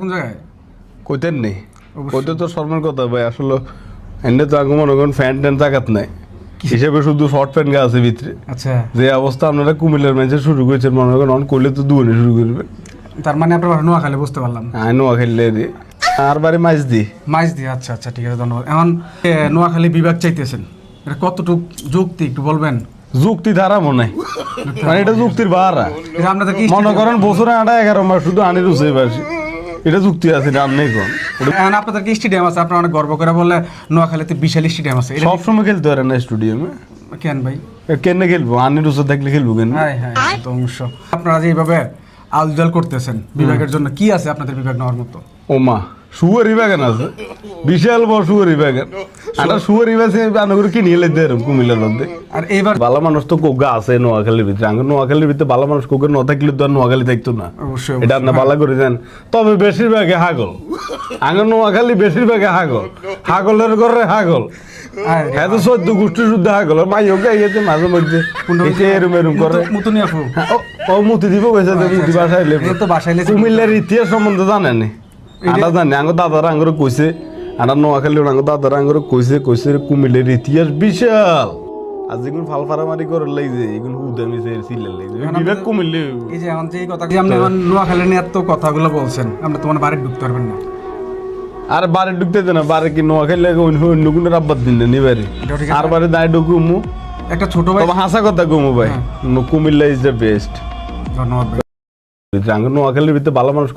কোন জায়গায় কইতেন নেই কইতে তো শর্মের কথা ভাই আসলে এনে তো আগে মনে করেন ফ্যান ট্যান জাগাত নাই হিসেবে শুধু শর্ট প্যান্ট গা আছে ভিতরে। আচ্ছা, যে অবস্থা আপনারা কুমিল্লার ম্যাচে শুরু করেছেন মনে করেন অন করলে তো দুয়ানি শুরু করবেন। তার মানে আপনার বাসা নোয়াখালী, বুঝতে পারলাম। নোয়া খেললে দি আর বাড়ি মাছ দি মাইজ দিয়ে। আচ্ছা আচ্ছা, ঠিক আছে, ধন্যবাদ। এখন নোয়াখালী বিভাগ চাইতেছেন, এটা কতটুকু যুক্তি একটু বলবেন? যুক্তি ধারা মনে হয় মানে এটা যুক্তির বাহারা। এটা আপনাদের কি মনে করেন বছরে 11 মাস শুধু আনির উচে পারছি, এটা যুক্তি আছে না? আপনি কোন এখন আপনাদের কি স্টেডিয়াম আছে? আপনারা অনেক গর্ব করে বলে নোয়াখালীতে বিশাল স্টেডিয়াম আছে। এটা সবসময় খেলতে পারে না স্টেডিয়ামে? কেন ভাই? কেন খেলবো? আনির উচে থাকলে খেলবো কেন? হ্যাঁ হ্যাঁ, তো অবশ্য আপনারা যে এইভাবে আলজাল করতেছেন বিভাগের জন্য, কি আছে আপনাদের বিভাগ নেওয়ার মতো? ওমা সুয়ারি বাগান আছে, বিশাল বড় সুয়ারি বাগান। একটা সুয়ারি বাসে আনগর কিনে এলে দেরম কুমিল্লার মধ্যে। আর এইবার ভালো মানুষ তো কোগা আছে নোয়াখালীর ভিতরে, আগে নোয়াখালীর ভিতরে ভালো মানুষ কোগা ন থাকলে তো আর নোয়াখালী থাকতো না। অবশ্যই এটা আপনি ভালো করে যান। তবে বেশিরভাগে হাগল, আগে নোয়াখালী বেশিরভাগে হাগল, হাগলের ঘরে হাগল। হ্যাঁ তো 14 গোষ্ঠী শুদ্ধ হাগল, মাই হোক গেছে মাঝে মধ্যে এরম এরম করে মুতুনি আপু। ও মুতি দিব কইছে যে মুতি বাসাইলে তো বাসাইলে কুমিল্লার ইতিহাস সম্বন্ধে জানেন? আটা জানে আঙ্গ দাদারা আঙ্গরে কইছে, আটা নোয়াখালী আঙ্গ দাদারা আঙ্গরে কইছে কইছে কুমিল্লার ইতিহাস বিশাল। আজ যেগুন ফালফারামারি করে লাইছে এগুন হুদামি সিলেল লাইছে বিবেক কুমিল্লা। এই যে এখন যে কথা যে আপনি এখন নোয়াখালী নিয়ে এত কথাগুলো বলছেন, আপনি তোমার বাড়ি ঢুকতে পারবেন না। আর বাড়ি ঢুকতে দেন না, বাড়ি কি নোয়াখালী লাগে অন্য কোনো রাব্বাত দিন না নিবারে আর বাড়ি দায় ঢুকুমু। একটা ছোট ভাই, তবে হাসা কথা কমু ভাই, কুমিল্লা ইজ দ্য বেস্ট। ধন্যবাদ ভাই। আঙ্গ নোয়াখালীর ভিতরে ভালো মানুষ